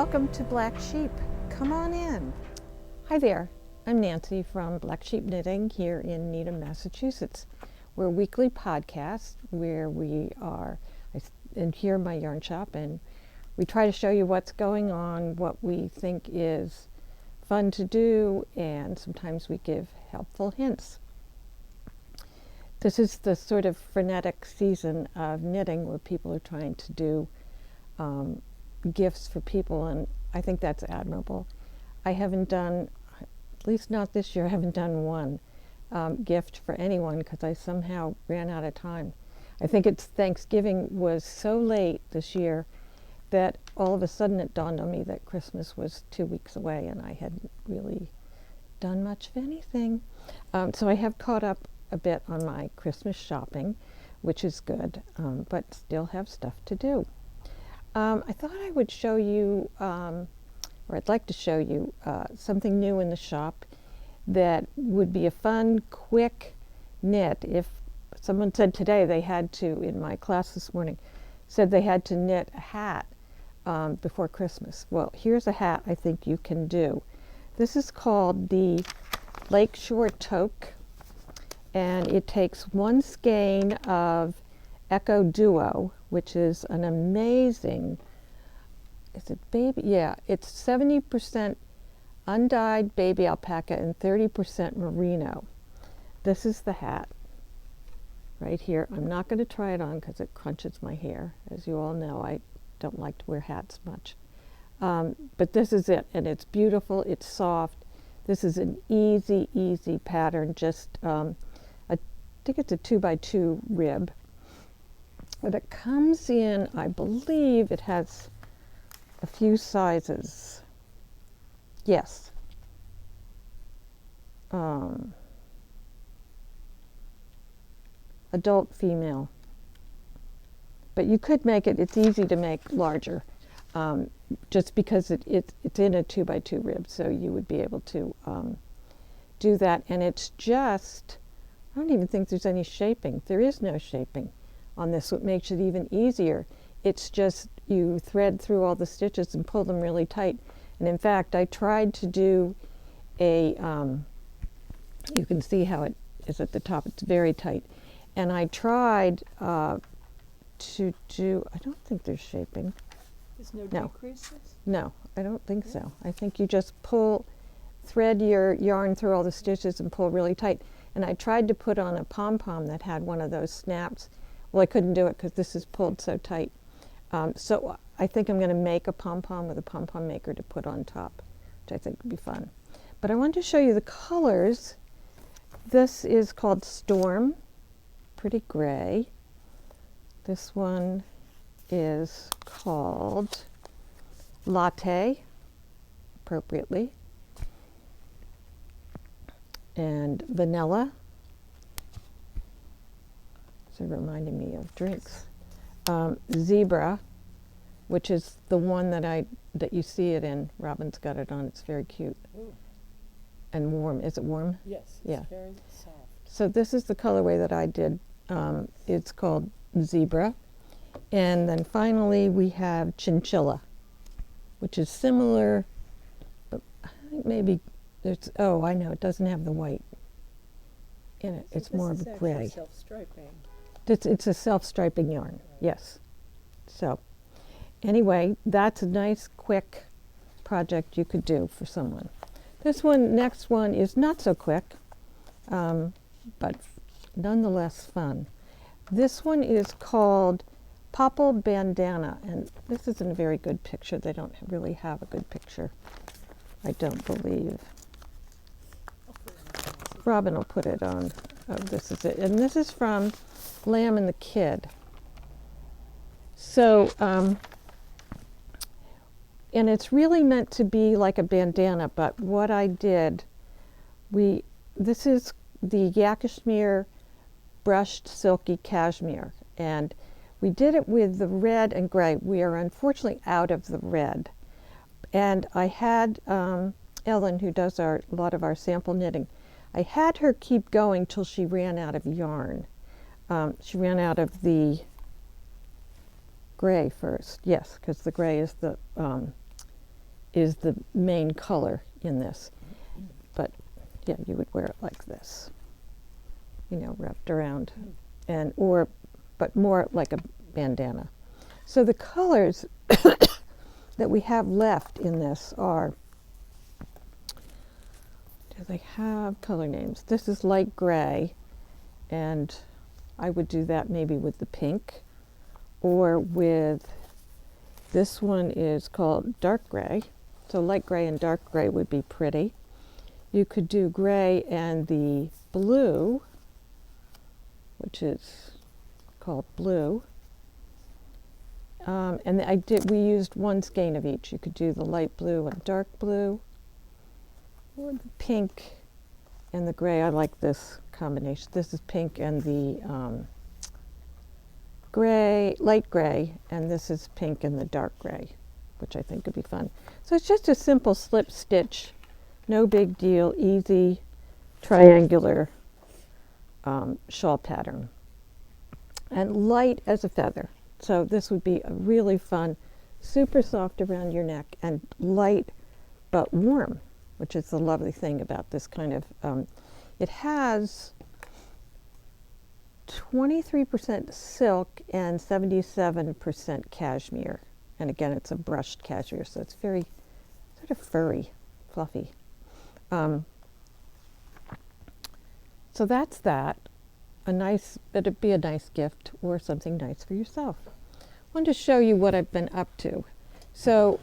Welcome to Black Sheep. Come on in. Hi there. I'm Nancy from Black Sheep Knitting here in Needham, Massachusetts. We're a weekly podcast where we are in here in my yarn shop, and we try to show you what's going on, what we think is fun to do, and sometimes we give helpful hints. This is the sort of frenetic season of knitting where people are trying to do gifts for people, and I think that's admirable. I haven't done, at least not this year, I haven't done one gift for anyone because I somehow ran out of time. I think it's Thanksgiving was so late this year that all of a sudden it dawned on me that Christmas was 2 weeks away and I hadn't really done much of anything. So I have caught up a bit on my Christmas shopping, which is good, but still have stuff to do. I thought I would show you, or I'd like to show you something new in the shop that would be a fun, quick knit. If someone said today they had to, in my class this morning, said they had to knit a hat before Christmas. Well, here's a hat I think you can do. This is called the Lakeshore Toque, and it takes one skein of Echo Duo, which is an amazing, is it baby? Yeah, it's 70% undyed baby alpaca and 30% merino. This is the hat right here. I'm not going to try it on because it crunches my hair. As you all know, I don't like to wear hats much. But this is it, and it's beautiful, it's soft. This is an easy pattern, just, I think it's a 2x2 rib. But it comes in, I believe it has a few sizes. Yes. Adult female. But you could make it, it's easy to make larger, just because it's in a 2x2 rib, so you would be able to do that. And it's just, I don't even think there's any shaping. There is no shaping on this, what makes it even easier. It's just you thread through all the stitches and pull them really tight. And in fact, I tried to do a, you can see how it is at the top, it's very tight. And I tried to do, I don't think there's shaping. There's no decreases? No, I don't think so. I think you just thread your yarn through all the stitches and pull really tight. And I tried to put on a pom-pom that had one of those snaps. Well, I couldn't do it because this is pulled so tight. So I think I'm going to make a pom-pom with a pom-pom maker to put on top, which I think would be fun. But I wanted to show you the colors. This is called Storm, pretty gray. This one is called Latte, appropriately, and Vanilla. So reminding me of drinks. Zebra, which is the one that you see it in. Robin's got it on. It's very cute. Ooh. And warm. Is it warm? Yes. It's yeah. Very soft. So this is the colorway that I did. It's called Zebra. And then finally we have Chinchilla, which is similar, but I think maybe it's, oh, I know, it doesn't have the white in it. So it's more of a gray. Self-striping. It's a self-striping yarn, yes. So anyway, that's a nice quick project you could do for someone. Next one is not so quick, but nonetheless fun. This one is called Popple Bandana, and this isn't a very good picture. They don't really have a good picture, I don't believe. Robin will put it on. Oh, this is it. And this is from Lamb and the Kid. So, and it's really meant to be like a bandana, but what I did, this is the Yakashmere brushed silky cashmere, and we did it with the red and gray. We are unfortunately out of the red. And I had Ellen, who does a lot of our sample knitting, I had her keep going till she ran out of yarn. She ran out of the gray first, yes, because the gray is the is the main color in this. But yeah, you would wear it like this, you know, wrapped around, but more like a bandana. So the colors that we have left in this are, do they have color names? This is light gray, and I would do that maybe with the pink, or with, this one is called dark gray. So light gray and dark gray would be pretty. You could do gray and the blue, which is called blue. And we used one skein of each. You could do the light blue and dark blue, or the pink and the gray. I like this combination. This is pink and the gray, light gray, and this is pink and the dark gray, which I think would be fun. So it's just a simple slip stitch, no big deal, easy triangular shawl pattern, and light as a feather. So this would be a really fun, super soft around your neck, and light but warm, which is the lovely thing about this kind of, it has 23% silk and 77% cashmere. And again, it's a brushed cashmere, so it's very sort of furry, fluffy. So that's that. It'd be a nice gift or something nice for yourself. I wanted to show you what I've been up to. So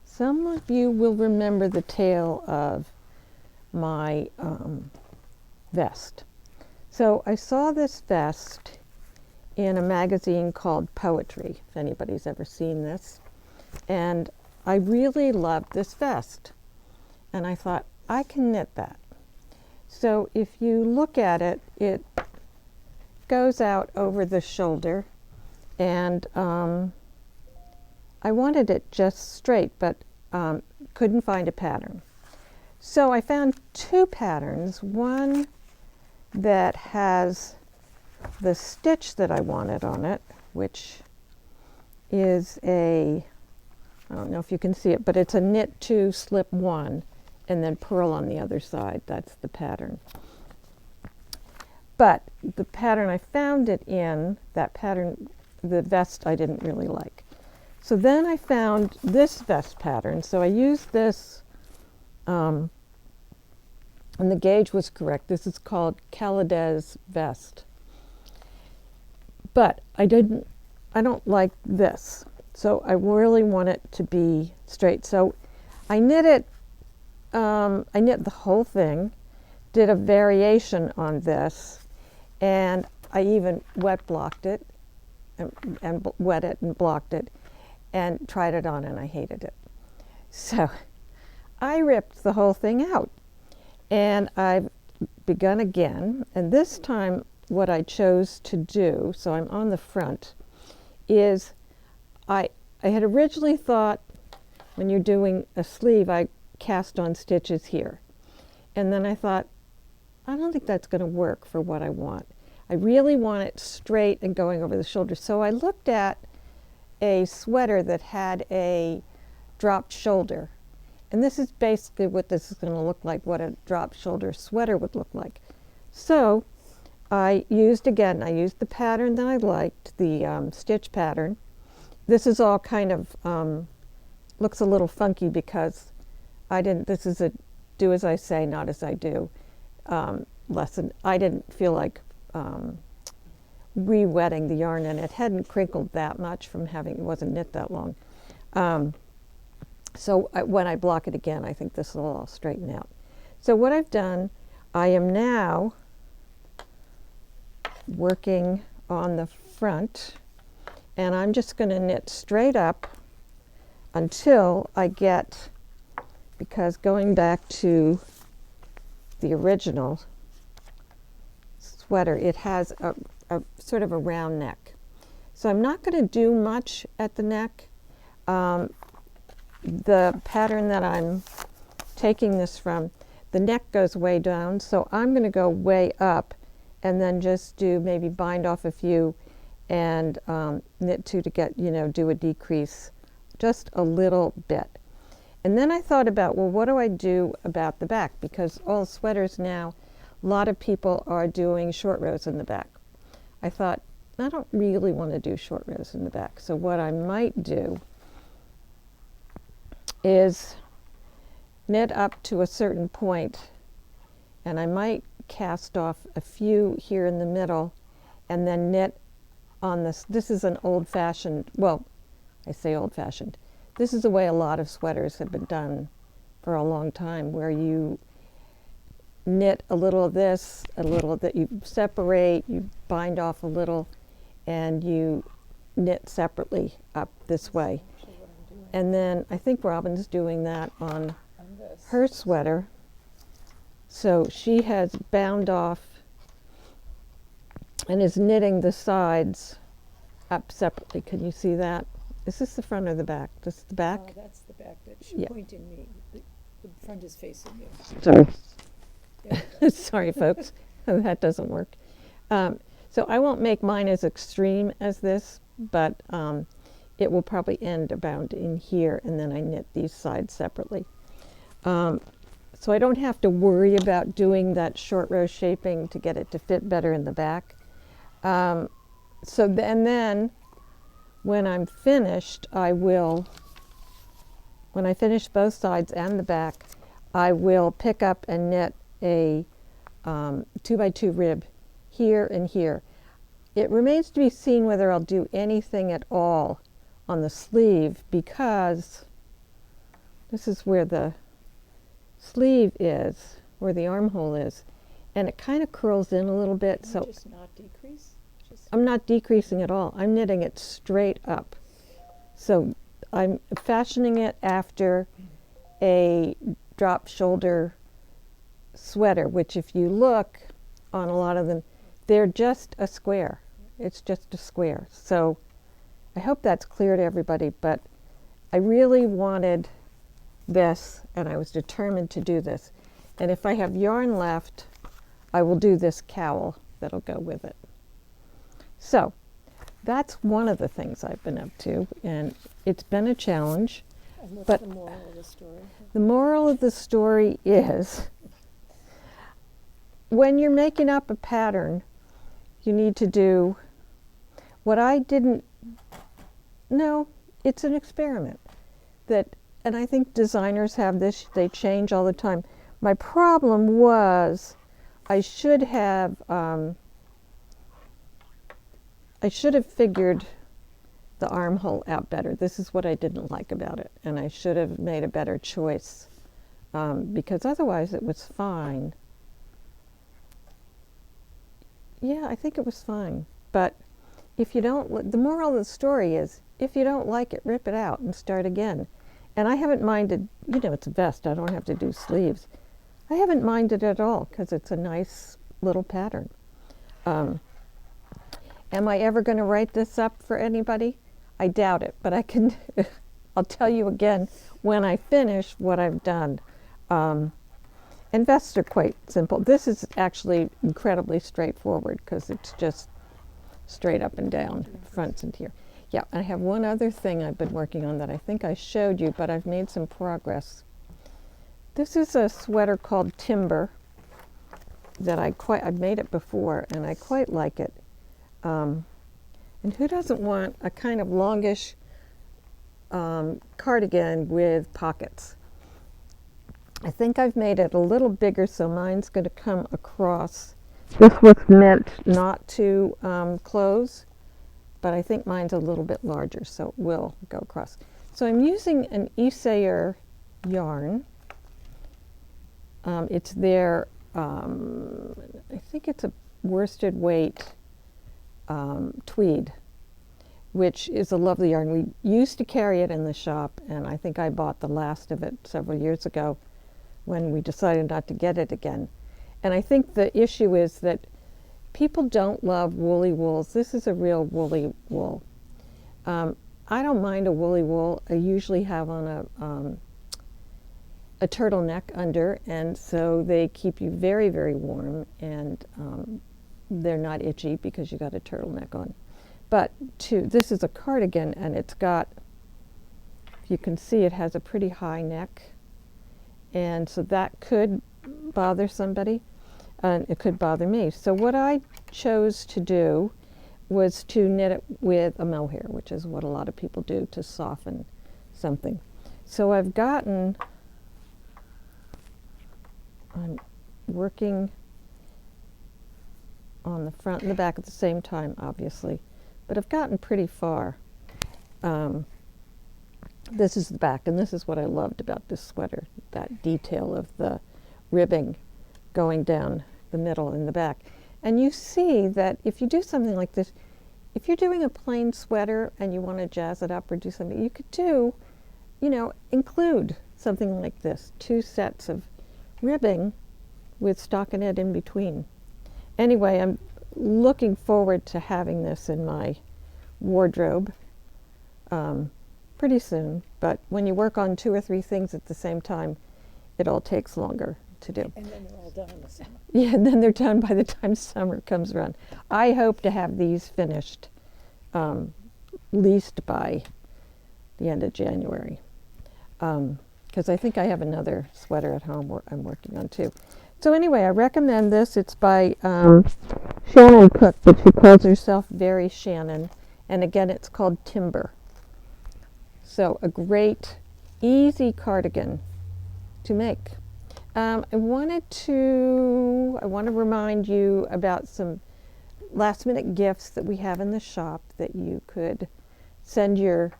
some of you will remember the tale of my vest. So I saw this vest in a magazine called Poetry, if anybody's ever seen this. And I really loved this vest. And I thought, I can knit that. So if you look at it, it goes out over the shoulder, and I wanted it just straight, but couldn't find a pattern. So I found two patterns, one that has the stitch that I wanted on it, which is I don't know if you can see it, but it's a knit 2, slip 1, and then purl on the other side. That's the pattern. But the pattern I found it in, that pattern, the vest, I didn't really like. So then I found this vest pattern. So I used this, and the gauge was correct. This is called Calades vest. But I don't like this. So I really want it to be straight. So I knit it, I knit the whole thing, did a variation on this, and I even wet blocked it, and wet it and blocked it, and tried it on, and I hated it. So I ripped the whole thing out, and I've begun again, and this time what I chose to do, so I'm on the front, is I had originally thought when you're doing a sleeve, I cast on stitches here. And then I thought, I don't think that's going to work for what I want. I really want it straight and going over the shoulder. So I looked at a sweater that had a dropped shoulder. And this is basically what this is going to look like, what a dropped shoulder sweater would look like. So I used the pattern that I liked, the stitch pattern. This is all kind of, looks a little funky because this is a do as I say, not as I do lesson. I didn't feel like re-wetting the yarn, and it hadn't crinkled that much from it wasn't knit that long. So when I block it again, I think this will all straighten out. So what I've done, I am now working on the front, and I'm just going to knit straight up until I get, because going back to the original sweater, it has a sort of a round neck. So I'm not going to do much at the neck. The pattern that I'm taking this from, the neck goes way down, so I'm going to go way up and then just maybe bind off a few and knit 2 to get, do a decrease just a little bit. And then I thought about, well, what do I do about the back? Because all sweaters now, a lot of people are doing short rows in the back. I thought, I don't really want to do short rows in the back. So what I might do is knit up to a certain point, and I might cast off a few here in the middle and then knit on this. This is an old-fashioned, well, I say old-fashioned. This is the way a lot of sweaters have been done for a long time, where you knit a little of this, a little that you separate, you bind off a little, and you knit separately up this way. And then I think Robin's doing that on her sweater. So she has bound off and is knitting the sides up separately. Can you see that? Is this the front or the back? This is the back? That's the back. That's Yeah. pointing me. The front is facing you. Sorry. There we go. Sorry, folks. That doesn't work. So I won't make mine as extreme as this, but it will probably end about in here, and then I knit these sides separately. So I don't have to worry about doing that short row shaping to get it to fit better in the back. And then when I'm finished, when I finish both sides and the back, I will pick up and knit a 2x2 rib here and here. It remains to be seen whether I'll do anything at all on the sleeve, because this is where the sleeve is, where the armhole is, and it kind of curls in a little bit. So just not decrease? I'm not decreasing at all. I'm knitting it straight up. So I'm fashioning it after a drop shoulder sweater, which if you look on a lot of them, they're just a square. It's just a square. So I hope that's clear to everybody, but I really wanted this, and I was determined to do this. And if I have yarn left, I will do this cowl that'll go with it. So that's one of the things I've been up to, and it's been a challenge. And what's But the moral of the story? the moral of the story is, when you're making up a pattern, you need to do what I didn't know. It's an experiment and I think designers have this, they change all the time. My problem was I should have figured the armhole out better. This is what I didn't like about it, and I should have made a better choice, because otherwise it was fine. Yeah, I think it was fine. But if you don't, the moral of the story is, if you don't like it, rip it out and start again. And I haven't minded, it's a vest, I don't have to do sleeves. I haven't minded at all, because it's a nice little pattern. Am I ever going to write this up for anybody? I doubt it, but I'll tell you again when I finish what I've done. And vests are quite simple. This is actually incredibly straightforward, because it's just straight up and down, fronts and here. Yeah, I have one other thing I've been working on that I think I showed you, but I've made some progress. This is a sweater called Timber that I've made it before, and I quite like it. And who doesn't want a kind of longish cardigan with pockets? I think I've made it a little bigger, so mine's going to come across. This was meant not to close, but I think mine's a little bit larger, so it will go across. So I'm using an Isayer yarn. It's their, I think it's a worsted weight tweed, which is a lovely yarn. We used to carry it in the shop, and I think I bought the last of it several years ago when we decided not to get it again. And I think the issue is that people don't love woolly wools. This is a real woolly wool. I don't mind a woolly wool. I usually have on a turtleneck under, and so they keep you very, very warm, and they're not itchy because you got a turtleneck on. But this is a cardigan, and it's got If you can see, it has a pretty high neck, and so that could bother somebody, and it could bother me. So what I chose to do was to knit it with a mohair, which is what a lot of people do to soften something. So I'm working on the front and the back at the same time, obviously, but I've gotten pretty far. This is the back, and this is what I loved about this sweater, that detail of the ribbing going down the middle and the back. And you see that if you do something like this, if you're doing a plain sweater and you want to jazz it up or do something, you could do, include something like this, 2 sets of ribbing with stockinette in between. Anyway, I'm looking forward to having this in my wardrobe pretty soon, but when you work on 2 or 3 things at the same time, it all takes longer to do. And then they're all done in the summer. Yeah, and then they're done by the time summer comes around. I hope to have these finished least by the end of January, because I think I have another sweater at home I'm working on too. So anyway, I recommend this. It's by Shannon Cook, but she calls herself Very Shannon, and again, it's called Timber. So a great, easy cardigan to make. I want to remind you about some last-minute gifts that we have in the shop that you could send your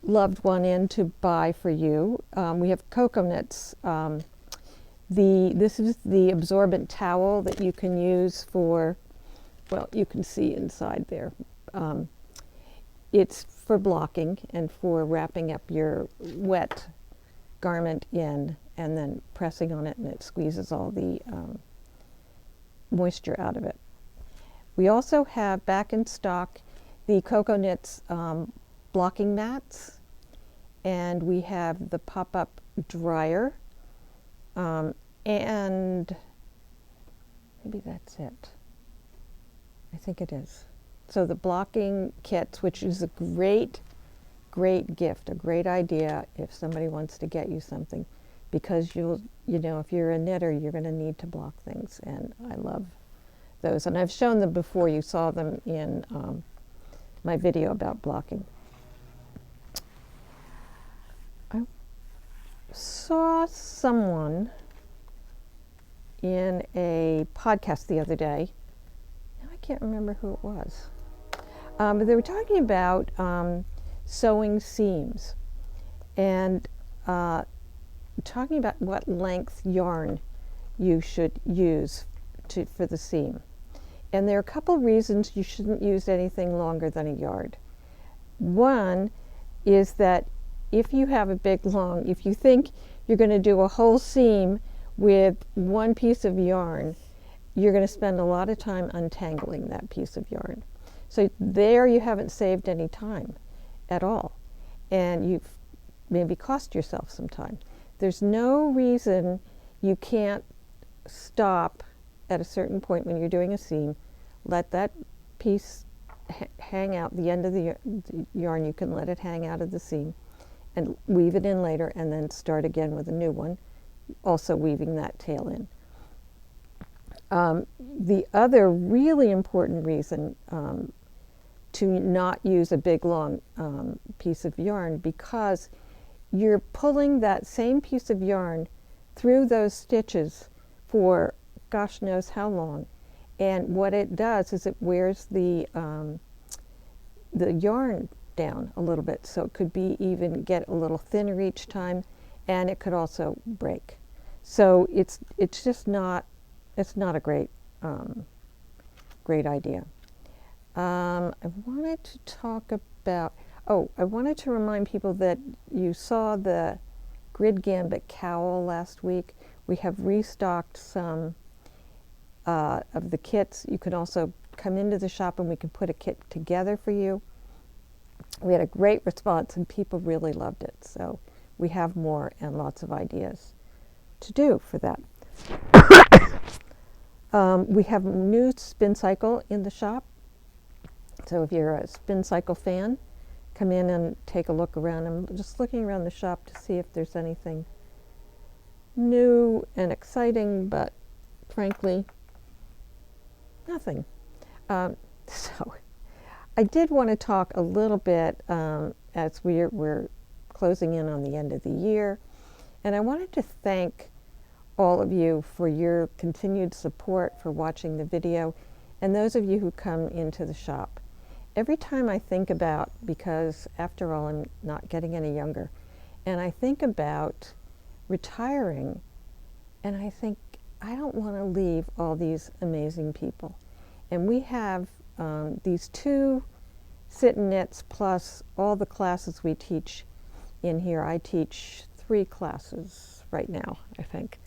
loved one in to buy for you. We have coconuts. This is the absorbent towel that you can use for, well, you can see inside there. It's for blocking and for wrapping up your wet garment in and then pressing on it, and it squeezes all the moisture out of it. We also have back in stock the Coconuts blocking mats, and we have the pop-up dryer, and maybe that's it. I think it is. So the blocking kits, which is a great gift, a great idea if somebody wants to get you something, because if you're a knitter, you're going to need to block things, and I love those. And I've shown them before. You saw them in my video about blocking. I saw someone in a podcast the other day. Now I can't remember who it was. But they were talking about sewing seams and talking about what length yarn you should use for the seam. And there are a couple reasons you shouldn't use anything longer than a yard. One is that if you have a big long, if you think you're going to do a whole seam with one piece of yarn, you're going to spend a lot of time untangling that piece of yarn. So there you haven't saved any time at all, and you've maybe cost yourself some time. There's no reason you can't stop at a certain point when you're doing a seam, let that piece hang out, the end of the yarn, you can let it hang out of the seam and weave it in later, and then start again with a new one, also weaving that tail in. The other really important reason to not use a big long piece of yarn, because you're pulling that same piece of yarn through those stitches for gosh knows how long, and what it does is it wears the yarn down a little bit, so it could be even get a little thinner each time, and it could also break. So it's just not a great idea. I wanted to talk about, I wanted to remind people that you saw the Grid Gambit cowl last week. We have restocked some of the kits. You can also come into the shop and we can put a kit together for you. We had a great response and people really loved it. So we have more and lots of ideas to do for that. We have a new spin cycle in the shop. So if you're a spin cycle fan, come in and take a look around. I'm just looking around the shop to see if there's anything new and exciting, but frankly, nothing. So I did want to talk a little bit as we're closing in on the end of the year, and I wanted to thank all of you for your continued support, for watching the video, and those of you who come into the shop. Every time I think about, because after all I'm not getting any younger, and I think about retiring, and I think I don't want to leave all these amazing people. And we have these 2 sit and knits plus all the classes we teach in here. I teach 3 classes right now, I think.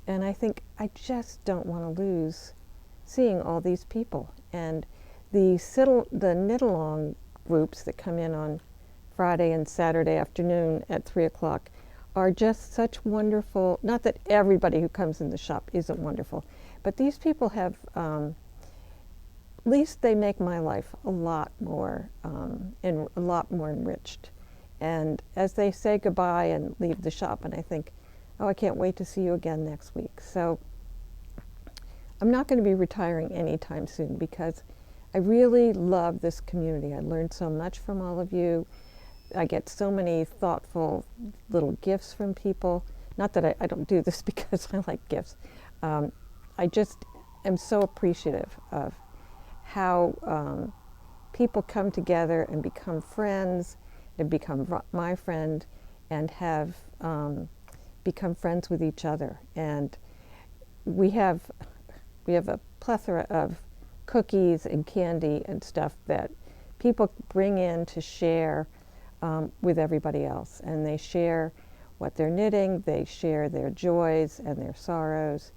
And I think I just don't want to lose seeing all these people. And the knit-along groups that come in on Friday and Saturday afternoon at 3 o'clock are just such wonderful, not that everybody who comes in the shop isn't wonderful, but these people have, at least they make my life a lot more and a lot more enriched. And as they say goodbye and leave the shop, and I think, oh, I can't wait to see you again next week. So I'm not going to be retiring anytime soon because I really love this community. I learned so much from all of you. I get so many thoughtful little gifts from people. Not that I don't do this because I like gifts. I just am so appreciative of how people come together and become friends, and become my friend, and have become friends with each other. And we have a plethora of cookies and candy and stuff that people bring in to share with everybody else. And they share what they're knitting, they share their joys and their sorrows.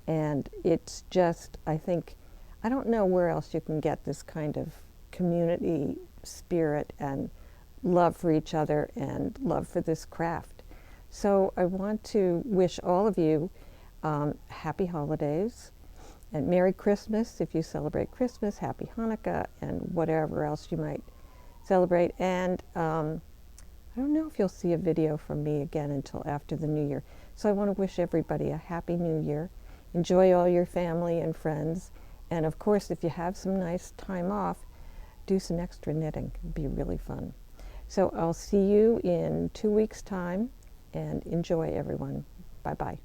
And it's just, I think, I don't know where else you can get this kind of community spirit and love for each other and love for this craft. So I want to wish all of you happy holidays and Merry Christmas if you celebrate Christmas, Happy Hanukkah, and whatever else you might celebrate. And I don't know if you'll see a video from me again until after the New Year. So I want to wish everybody a Happy New Year. Enjoy all your family and friends. And of course, if you have some nice time off, do some extra knitting. It'd be really fun. So I'll see you in 2 weeks' time, and enjoy, everyone. Bye-bye.